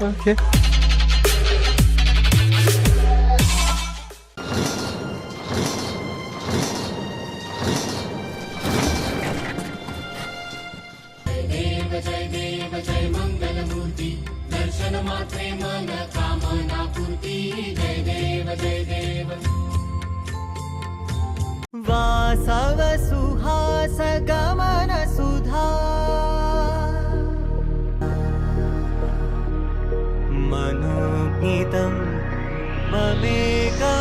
Okay. Vasava సుహాస గమన సుధా మనోగీతం మమేకవాకం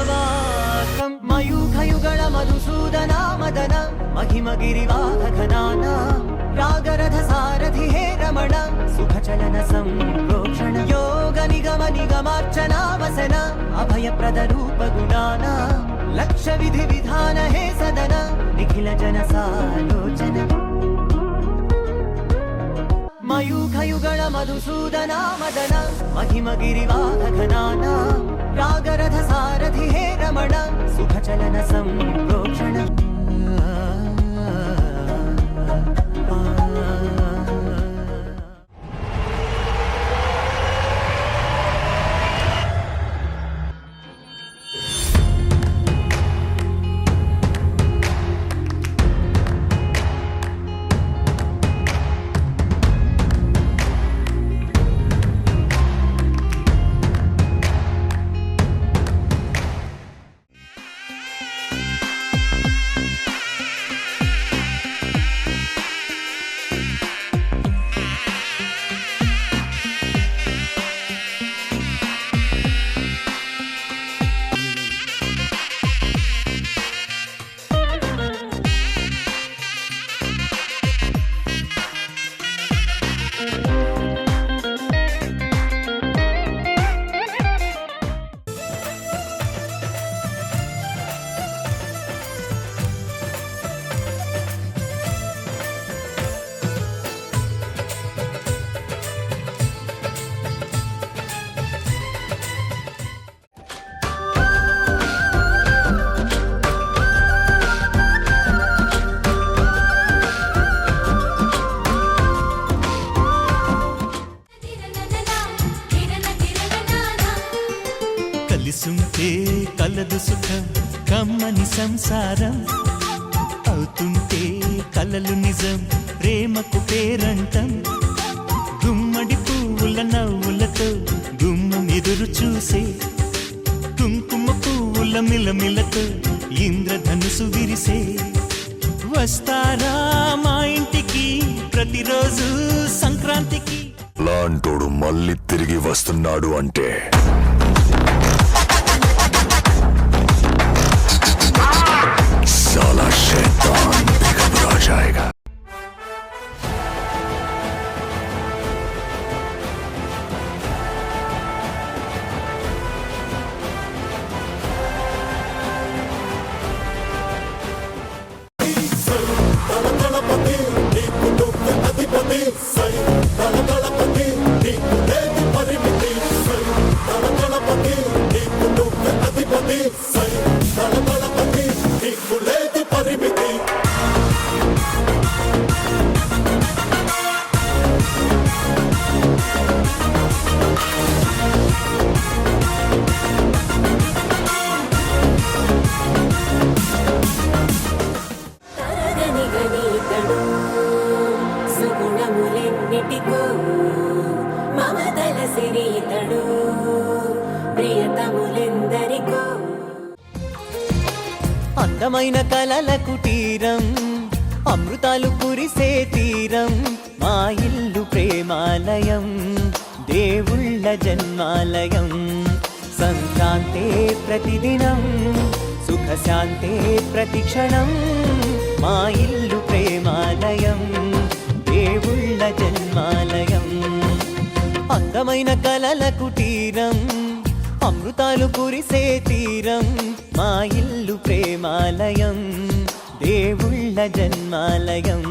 మయూఖయుగళ మధుసూదన మదన మహిమగిరివాహఘనాన రాగరథ సారథి హే రమణ సుఖచలన సంప్రోక్షణ యోగ నిగమ నిగమార్చనా వసన అభయప్రద రూప గుణాన లక్ష విధి విధాన హే సదన నిఖిల జన సాలోచన మయూఖయుగళ మధుసూదన మదన మహిమగిరివాహఘనాన రాగరథ సారథి హే రమణ సుఖచలన సంప్రోక్షణ కలిసుంటే కలదు సుఖం కమ్మని సంసారం అవుతుంటే కలలు నిజం ప్రేమకు పేరంటం గుమ్మడి పువ్వుల నవ్వులతో గుమ్మం ఎదురు చూసే కుంకుమ పువ్వుల మిలమిలతో ఇంద్రధనుసు విరిసే వస్తారా మా ఇంటికి ప్రతిరోజు సంక్రాంతికి లాంటోడు మళ్ళీ తిరిగి వస్తున్నాడు అంటే साला शैतान भी घबरा जाएगा। అందమైన కలల కుటీరం అమృతాలు కురిసే తీరం మా ఇల్లు ప్రేమాలయం దేవుళ్ళ జన్మాలయం సంక్రాంతే ప్రతిదినం సుఖశాంతే ప్రతిక్షణం మా ఇల్లు ప్రేమాలయం దేవుళ్ళ జన్మాలయం అందమైన కలల కుటీరం అమృతాలు కురిసే తీరం మా ఇల్లు ప్రేమాలయం దేవుళ్ళ జన్మాలయం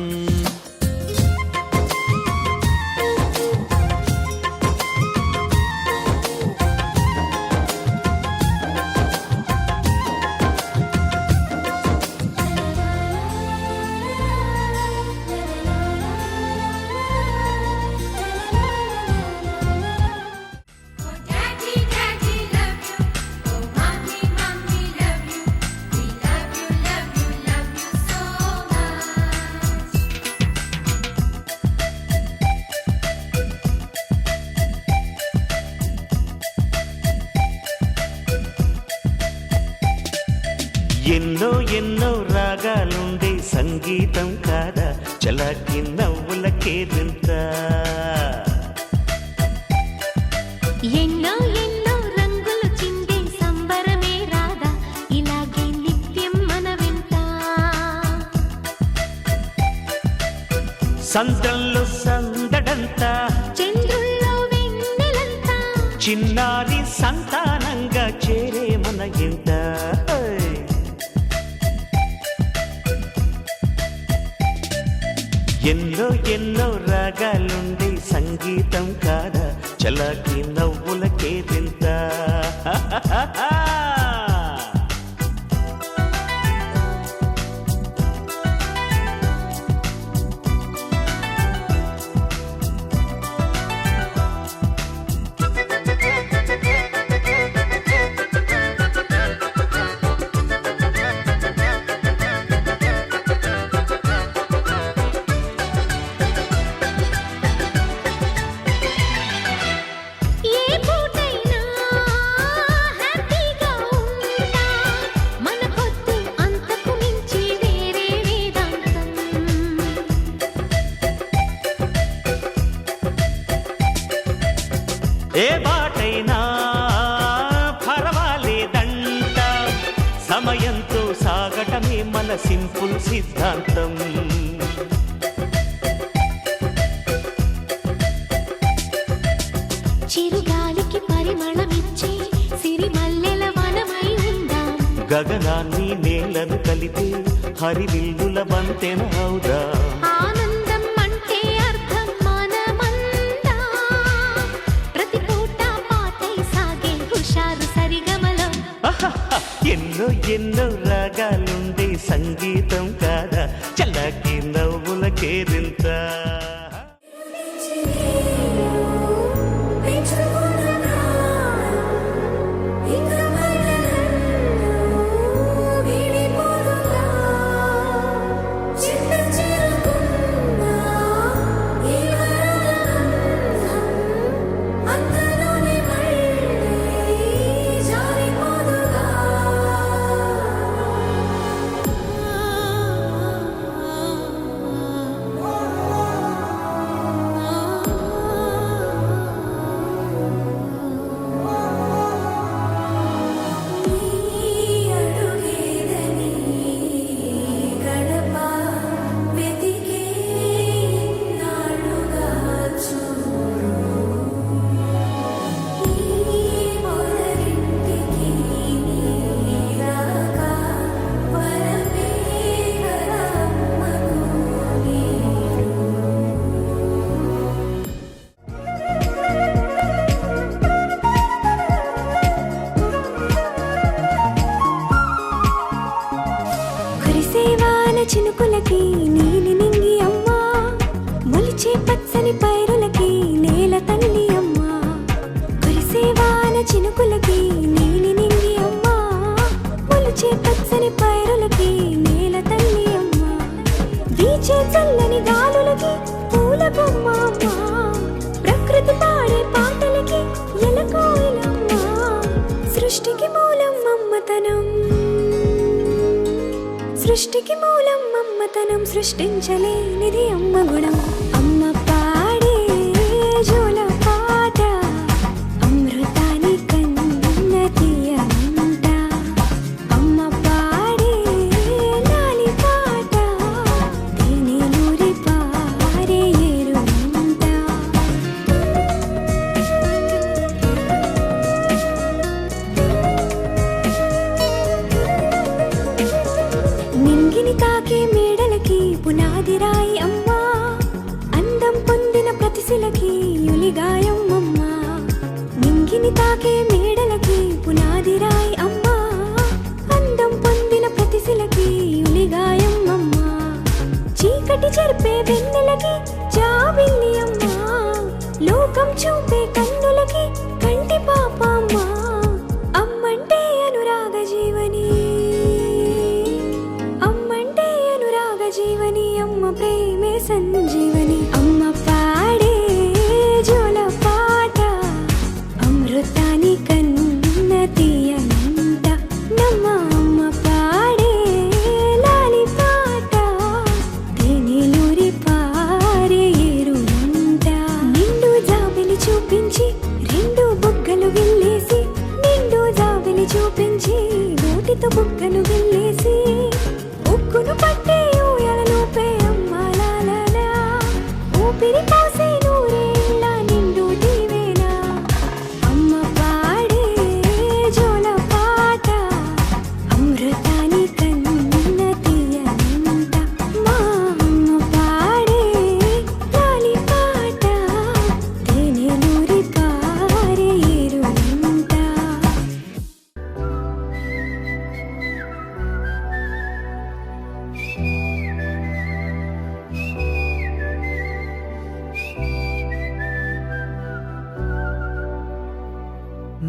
ఎన్నో ఎన్నో రాగాలుండే సంగీతం కాదా చలాకి నవ్వులకేదింత ఎన్నో ఎన్నో రంగులు చిందే సంబరమే రాదా ఇలాగే నిత్యం మన వింత సంద్రంలో సందడంతా చంద్రుల్లో వెన్నెలంతా చిన్నారి సంతానంగా చేరే మన ఇంట ఎన్నో ఎన్నో రాగాలుండే సంగీతం కాదా చలాకి నవ్వులకేదింత ఏ పూటైనా హ్యాపీగా ఉంటా మన పొద్దు అంతకు మించి వేరే వేదాంతం ఏ బాటైనా పర్వాలేదంట సమయంతో సాగటమే మన సింపుల్ సిద్ధాంతం చిరుగాలికి పరిమళమిచ్చే సిరిమల్లెల వనమై ఉందాం గగనాన్ని నేలను కలిపే హరివిల్లుల వంతెన అవుదా ఆనందం అంటే అర్థం మనమందా ప్రతి పూట పాటై సాగే హుషారు సరిగమలో ఎన్నో ఎన్నో రాగాలుండే సంగీతం కాదా చల్లకి నవ్వులకేదింత కురిసేవాన చినుకులకి నీలి నింగి అమ్మా మొలిచే పచ్చని పైరులకి నేల తల్లి అమ్మా కురిసేవాన చినుకులకి నీలి నింగి అమ్మా మొలిచే పచ్చని పైరులకి నేల తల్లి అమ్మా వీచే చల్లని గాలులకి పూల బొమ్మ అమ్మా ప్రకృతి పాడే పాటలకి ఎలకోయిలమ్మా సృష్టికి మూలం మమ్మతనం సృష్టికి మూలం మమ్మతనం సృష్టించలేనిది అమ్మ గుణం అమ్మ పాడే జోల పాట అమృతాని కన్న తీయమంట అమ్మ పాడే లాలి పాట తేనెలూరి పారే ఏరుమంట నింగిని తాకే మేడలకి పునాది రాయి అమ్మా ఊపిరి పోసే నూరేళ్ళ నిండు దీవెనా అమ్మ పాడే జోల పాట అమృతాని కన్న తీయనంట మా అమ్మ పాడే లాలి పాట తేనెలూరి పారే ఏరులంట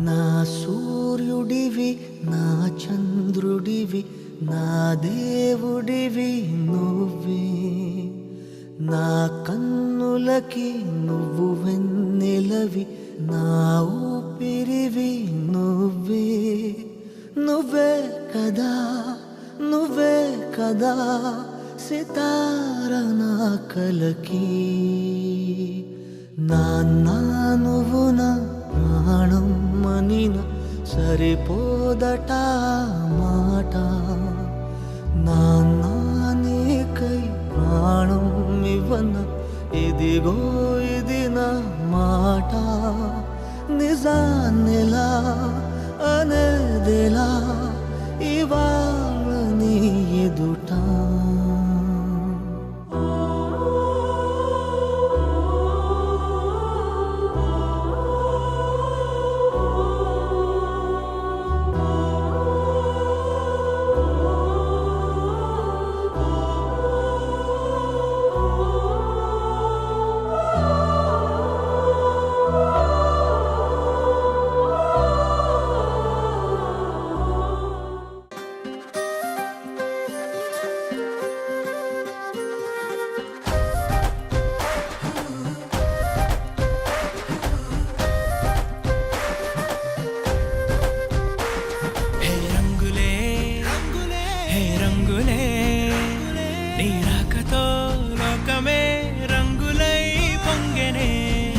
నా సూర్యుడివి నా చంద్రుడివి నా దేవుడివి నువ్వే నా కన్నులకి నువ్వు వెన్నెలవి నా ఊపిరివి నువ్వే నువ్వే కదా నువ్వే కదా సితార నా కలకి నాన్న నువ్వు నా ప్రాణం మనిన సరిపోదట మాట నాన్న నీకై ప్రాణం ఇవ్వన ఇదిగో ఇది నా మాట నిజాన్నిలా అనేదిలా ఇవాళ నీ ఎదుట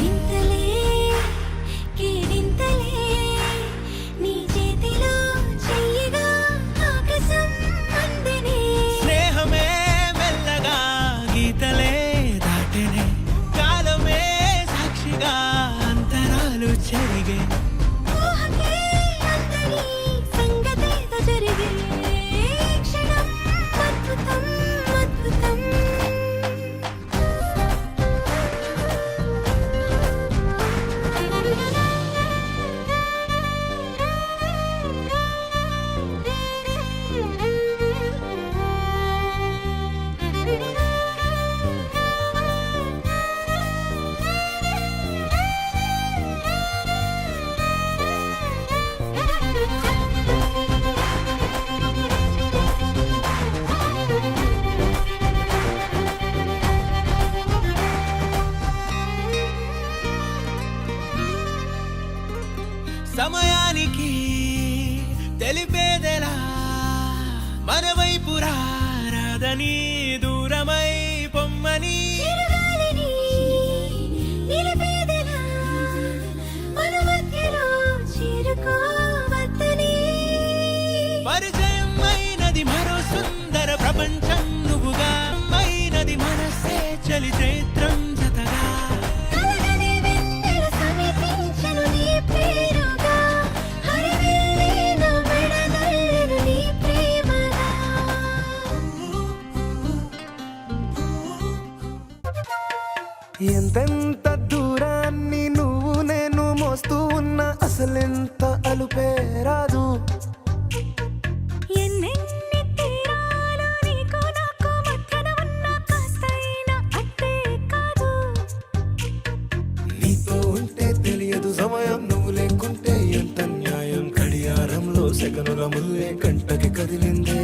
ఇంతలే కేడింతలే నీ చేతిలో చెయ్యగా ఆకాశం అందనే స్నేహమే మెల్లగా గీతలే దాటెనే కాలమే సాక్షిగా అంతరాలు చెరిగే ఊహకే అందరి సంగతేదో జరిగే క్షణం అద్భుతం అద్భుతం సమయానికి తెలిపేదెలా మన వైపు రాదని దూరమై పొమ్మని చిరుగాలిని నిలిపేదెలా మన మధ్యలో చేరుకోవద్దని పరిచయం అయినది మరో సుందర ప్రపంచం నువ్వుగా అయినది మనసే చలి చైత్రం జతగా కలగని వెన్నెల సమీపించను నీ పేరుగా హరివెల్లి నా మెడదల్లెను నీ ప్రేమగా ఎంతెంత దూరాన్ని నువ్వు నేను మోస్తూ ఉన్నా అసలెంత అలుపే రాదు ఎన్నెన్ని తీరాలు నీకు నాకు మధ్యన ఉన్న కాస్తైనా అట్టే కాదు నీతో ఉంటే తెలియదు సమయం నువ్వు లేకుంటే ఎంత న్యాయం గడియారంలో సెకనుల ముల్లే కంటకి కదిలిందే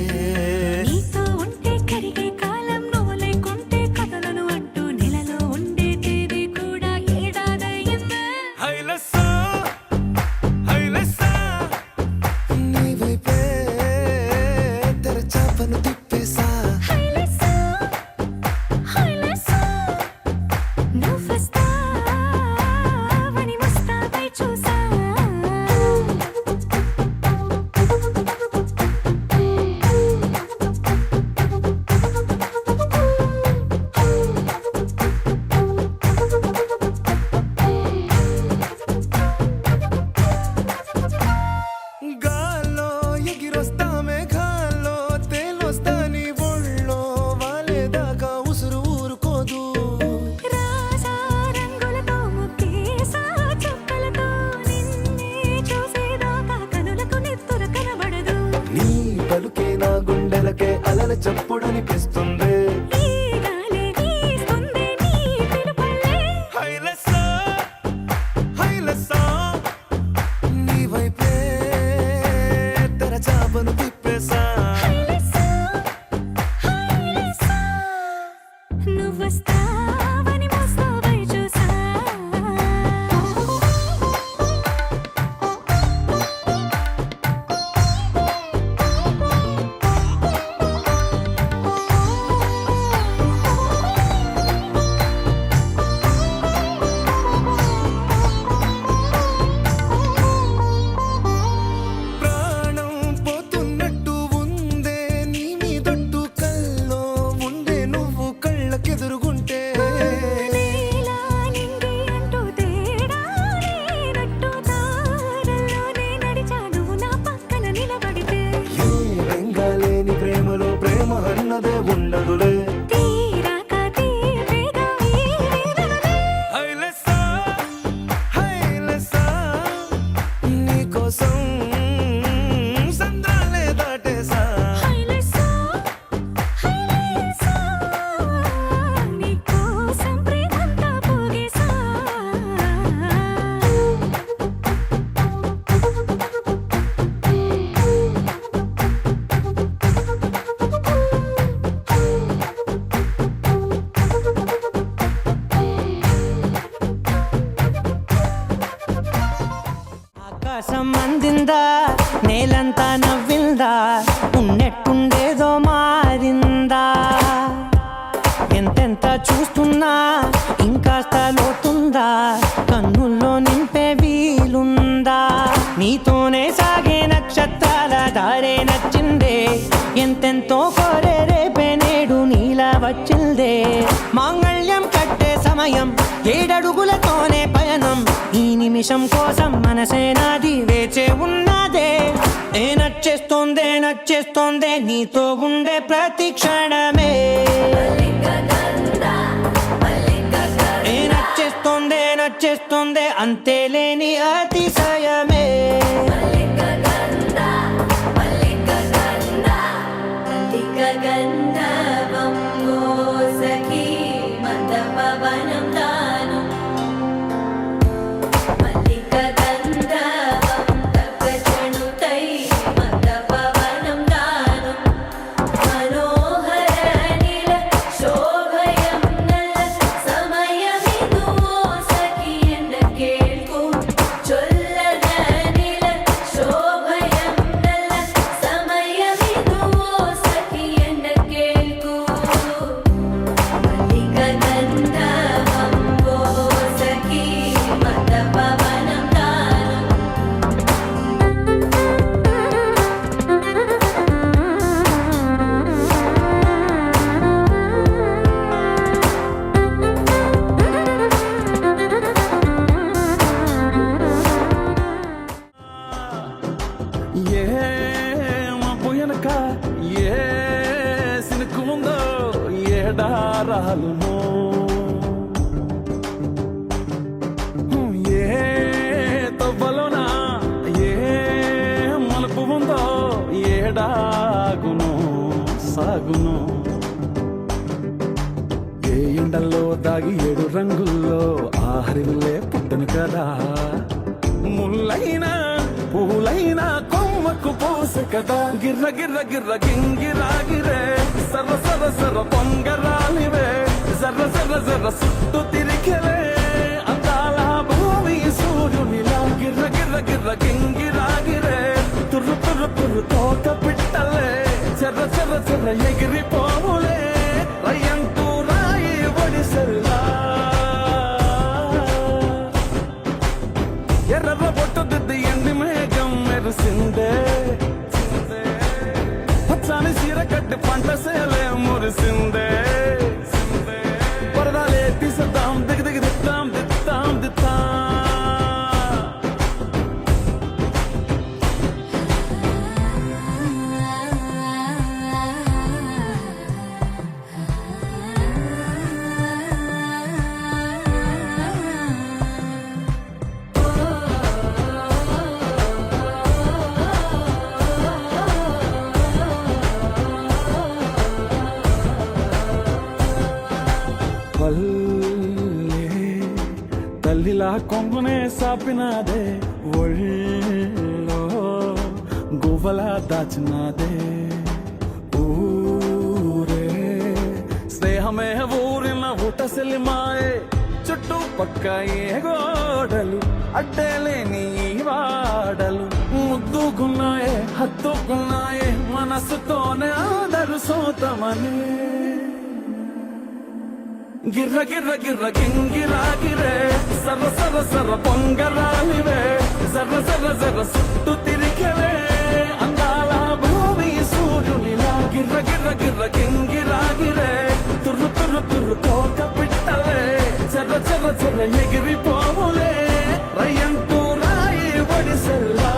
నీతో ఉంటే కరిగే కాలం నువ్వు లేకుంటే కథలను అంటూ నెలలో ఉండే తేదీ కూడా ఏడాదయ్యిందే హైలెస్సా హైలెస్సా నీ వైపే తెరచాపను తిప్పేసా హైలెస్సా హైలెస్సా నువ్వు వస్తావని ముస్తాబై చూసా అందిందా నేలంతా నవ్విందా ఉన్నట్టుండేదో మారిందా ఎంతెంత చూస్తున్నా ఇంకాస్త లోతుందా కన్నుల్లో నింపే వీలుందా నీతోనే సాగే నక్షత్రాల దారే నచ్చిందే ఎంతెంతో కోరే రేపే నేడు నీలా వచ్చిందే మాంగళ్యం కట్టే సమయం 7 అడుగులతోనే పయనం ఈ నిమిషం కోసం మనసే నాది వేచే ఉన్నదే నచ్చేస్తోందే నీతో ఉండే ప్రతి క్షణమే నచ్చేస్తోందే అంతేలేని అతిశయమే ఏడారాలును ఏ తవ్వలోనా ఏ మలుపు ఉందో ఏడాగును సాగును ఏ ఎండల్లో దాగి 7 రంగుల్లో ఆహరిల్లే పుట్టను కదా ముల్లైనా పూలైనా కొమ్మకు పోసే కదా గిర్ర గిర్ర గిర్ర గింగిరాగిరే సర్ర సర్ర సర్ర పొంగరాలివే జర్ర జర్ర జర్ర సుట్టు తిరిగలే అందాల భూమి సూర్యునిలా గిర్ర గిర్ర గిర్ర గింగిరాగిరే తుర్రు తుర్రు తుర్రు తోట పిట్టలే చెర్ర చెర్ర చెర్ర ఎగిరిపోవులే రయ్యంటూ రాయి ఒడిసెల్లా ఎర్ర బొట్టు దిద్ది ఎండి మేఘం మెరిసిందే పచ్చాని చీర కట్టి పంట సేలే మురిసిందే పరదాలే తీసేద్దాం దిగి దిగి దిత్తాం దిత్తాం దిత్తాం తల్లిలా కొంగునే సాపినాదే ఒళ్ళో గువ్వలా దాచినాదే ఊరే స్నేహమే ఊరిన ఊటసెల్లి మాయే చుట్టూ పక్క ఏ గోడలు అడ్డేలేని వాడలు ముద్దుకున్నాయే హత్తుకున్నాయే మనసుతోనే ఆదరు సోతమని గిర్ర గిర్ర గిర్ర గింగిరాగిరే సర్ర సర్ర సర్ర పొంగరాలివే జర్ర జర్ర జర్ర సుట్టు తిరిగలే అందాల భూమి సూర్యునిలా గిర్ర గిర్ర గిర్ర గింగిరాగిరే తుర్రు తుర్రు తుర్రు తోక పిట్టలే చెర్ర చెర్ర చెర్ర ఎగిరిపోవులే రయ్యంటూ రాయి ఒడిసెల్లా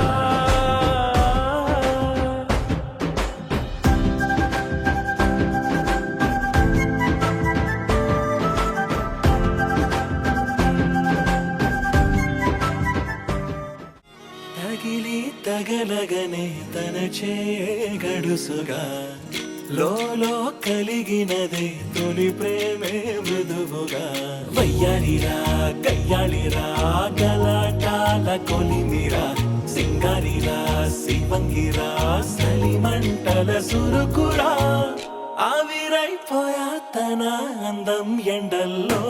తగలగనే తన చే గడుసుగా లోలో కలిగినదే తొలి ప్రేమే మృదువుగా వయ్యాలిరా కయ్యాలిరా గలాటాల కొలిమిరా సింగారిరా శివంగిరా సలిమంటల సురుకురా ఆవిరైపోయా తన అందం ఎండల్లో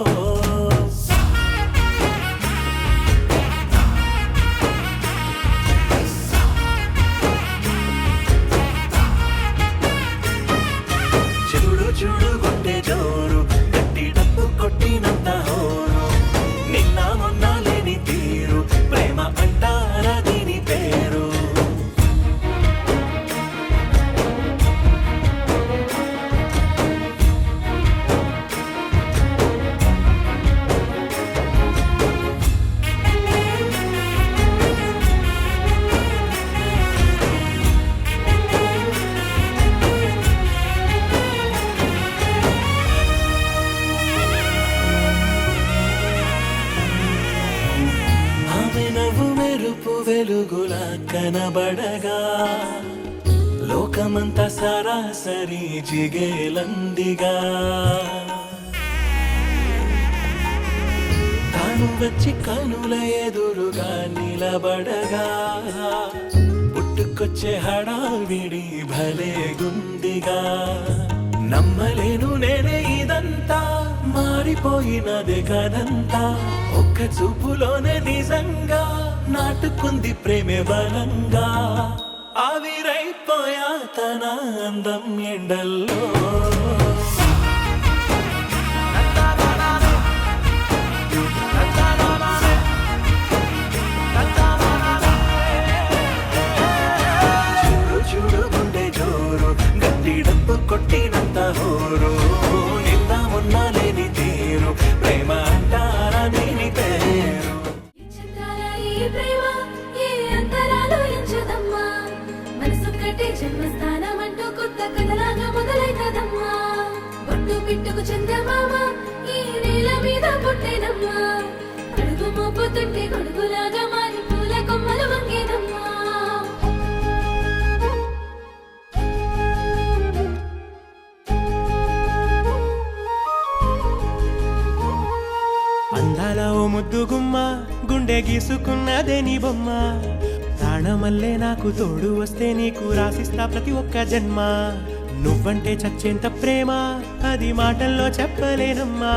మెరుపు వెలుగులా కనబడగా లోకమంతా సరాసరి జిగేలందిగా తాను వచ్చి కనుల ఎదురుగా నిలబడగా పుట్టుకొచ్చే హడావిడి భలే గుందిగా నమ్మలేను నేనే ఇదంతా మారిపోయినదే కదంతా ఒక్క చూపులోనే నిజంగా నాటుకుంది ప్రేమే బలంగా ఆవిరైపోయా తన అందం ఎండల్లో చూడు చూడు గుండె జోరు గట్టి డప్పు కొట్టినంత హోరు నిన్న మొన్న లేని తీరు ప్రేమ అంటారా దీని పేరు చంద్రాల ఈ ప్రేమ ఏ అంతరాలు ఎంచదమ్మా మనసొక్కటే జన్మస్థానం అంటూ కొత్త కథలాగా మొదలైతదమ్మా బొట్టు పిట్టుకు చందమామ ఈ నేల మీద పుట్టేనమ్మా అడుగు మోపుతుంటే గొడుగులాగా మారి పూల కొమ్మలు వంగేనమ్మా అందాల ఓ ముద్దు గుమ్మ గుండె గీసుకున్నదే నీ బొమ్మ ప్రాణమల్లే నాకు తోడు వస్తే నీకు రాసిస్తా ప్రతి ఒక్క జన్మ నువ్వంటే చచ్చేంత ప్రేమ అది మాటల్లో చెప్పలేనమ్మా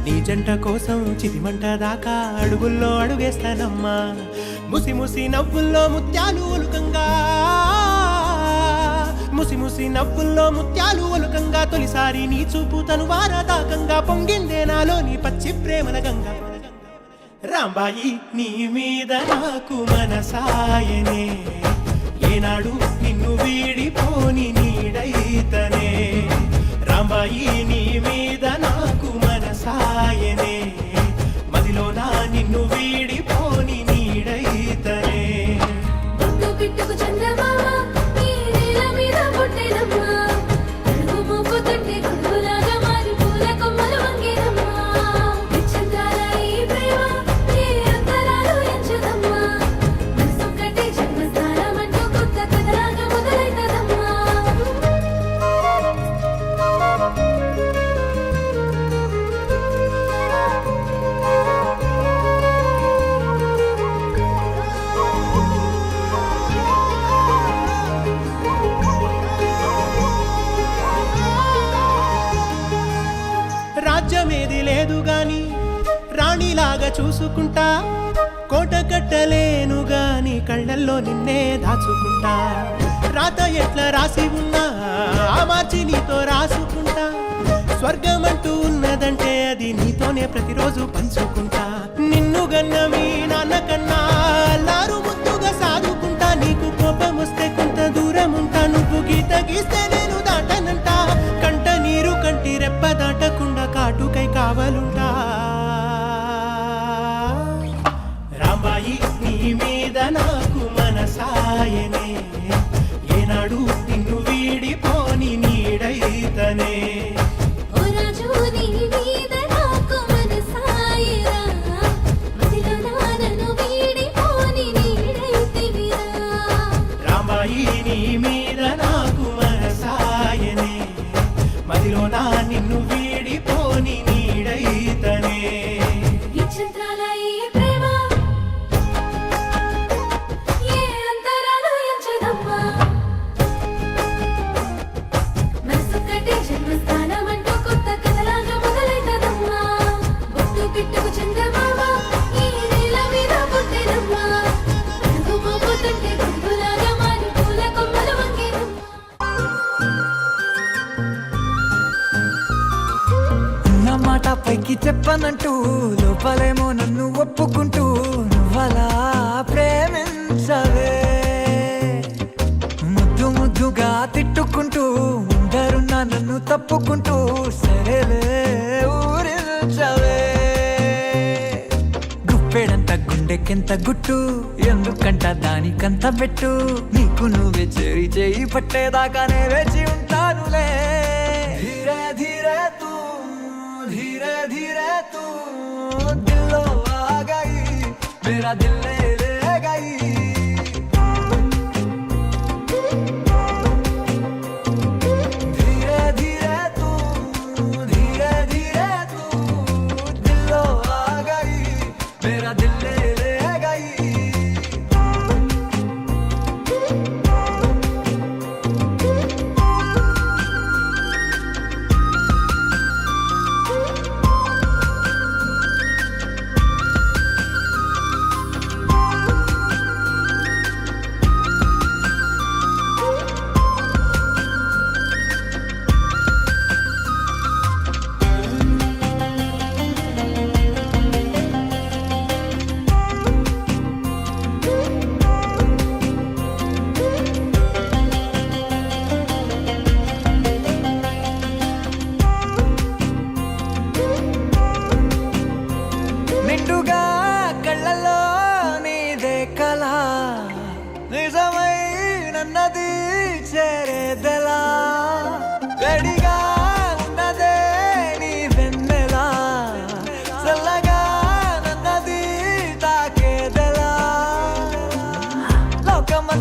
నీ జంట కోసం చితిమంట దాకా అడుగుల్లో అడుగేస్తానమ్మా ముసి ముసి నవ్వుల్లో ముత్యాలు ఒలుకంగా ముసి ముసి నవ్వుల్లో ముత్యాలు ఒలుకంగా తొలిసారి నీ చూపు తను వారదాకంగా పొంగిందే నాలో నీ పచ్చి ప్రేమల గంగా రాంబాయి నీ మీద నాకు మనసాయనే ఏనాడు నిన్ను వీడిపోని నీడైతనే రాంబాయి నీ మీద నాకు మనసాయనే మదిలో నా నిన్ను వీడిపోని నీడైతనే బొట్టు పిట్టుకు చందమామ ఈ నేల మీద పుట్టేనమ్మా అడుగు మోపుతుంటే గొడుగులాగా మారి పూల కొమ్మలు వంగేనమ్మా చంద్రాల ఈ ప్రేమ ఏ అంతరాలు ఎంచదమ్మా మనసొక్కటే జన్మస్థానం అంటూ కొత్త కథలాగా మొదలైతదమ్మా రాజ్యమేది లేదు గాని రాణిలాగా చూసుకుంటా కోట కట్టలేను గాని కళ్ళల్లో నిన్నే దాచుకుంటా రాత ఎట్లా రాసి ఉన్నా ఆ మార్చి నీతో రాసుకుంటా స్వర్గమంటూ ఉన్నదంటే అది నీతోనే ప్రతిరోజు పంచుకుంటా నిన్ను గన్న మీ నాన్న కన్నా లారు ముద్దుగా సాదుకుంటా నీకు కోపం వస్తే కొంత దూరం ఉంటా నువ్వు గీత గీస్తే నేను దాటనంట కంట నీరు కంటి రెప్ప దాటకుండా కాటుకై కావలుంటా రాంబాయి నీ మీద నాకు మనసాయనే ఏనాడు నిన్ను వీడిపోని నీడైతనే ఓ రాజు నీ మీద నాకు మనసాయరా మదిలో నన్ను వీడిపోని నీడైతివిరా రాంబాయి నీ మీద నాకు మనసాయనే మదిలో నా నిన్ను వీడిపోని నీడైతనే ఈ చంద్రాల ఈ ప్రేమ ఏ అంతరాలు ఎంచదమ్మా మనసొక్కటే జన్మస్థానం అంటూ కొత్త కథలాగా మొదలైతదమ్మా బొట్టు పిట్టుకు చందమామ ఈ నేల మీద పుట్టేనమ్మా అడుగు మోపుతుంటే గొడుగులాగా మారి పూల కొమ్మలు వంగేనమ్మా ఉన్న మాట పైకి చెప్పనంటూ లోపలేమో నన్ను ఒప్పుకుంటూ నువ్వలా ప్రేమించవే ముద్దు ముద్దుగా తిట్టుకుంటూ ఉండరున్నా నన్ను తప్పుకుంటూ సరేలే ఊరించవే గుప్పెడంత గుండెకెంత గుట్టు ఎందుకంట దానికంత పెట్టు నీకు నువ్వే చేయి చేయి పట్టేదాకానే వేచి ఉంటానులే ధీరే ధీరే తూ धीरे धीरे तू दिल आ गई मेरा दिल ले गई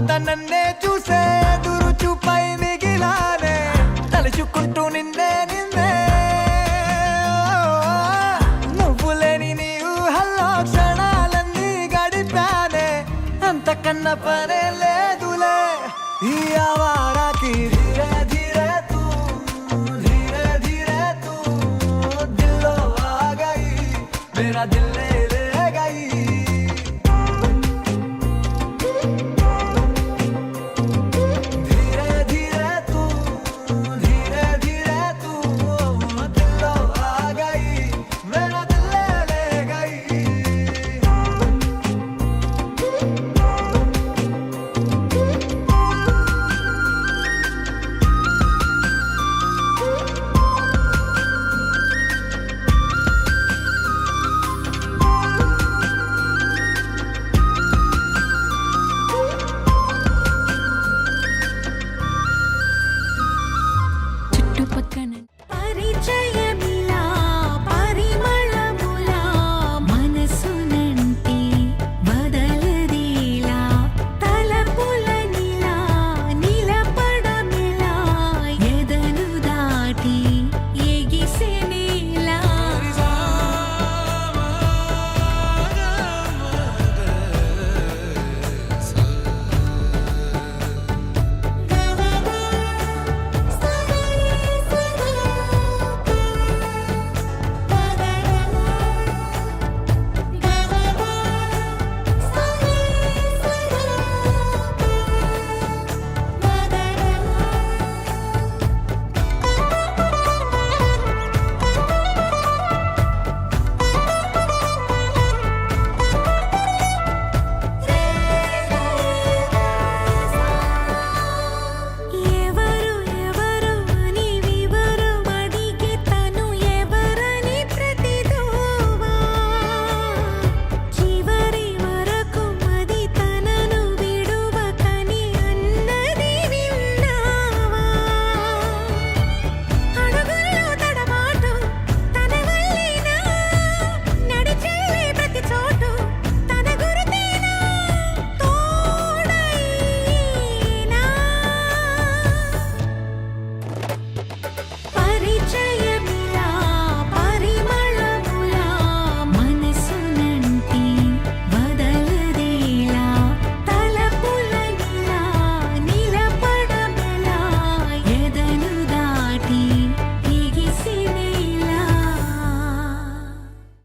నన్నే చూసే ఎదురు చూపై మిగిలానే తలుచుకుంటూ నిన్నే నిన్నే నువ్వు లేని నీ ఊహల్లో క్షణాలన్నీ గడిపానే అంతకన్నా పనే లేదులే ఈ ఆవారాకి ధీరే ధీరే తూ ధీరే ధీరే తూ దిల్లో ఆ గయి మేరా దిల్ లే గయి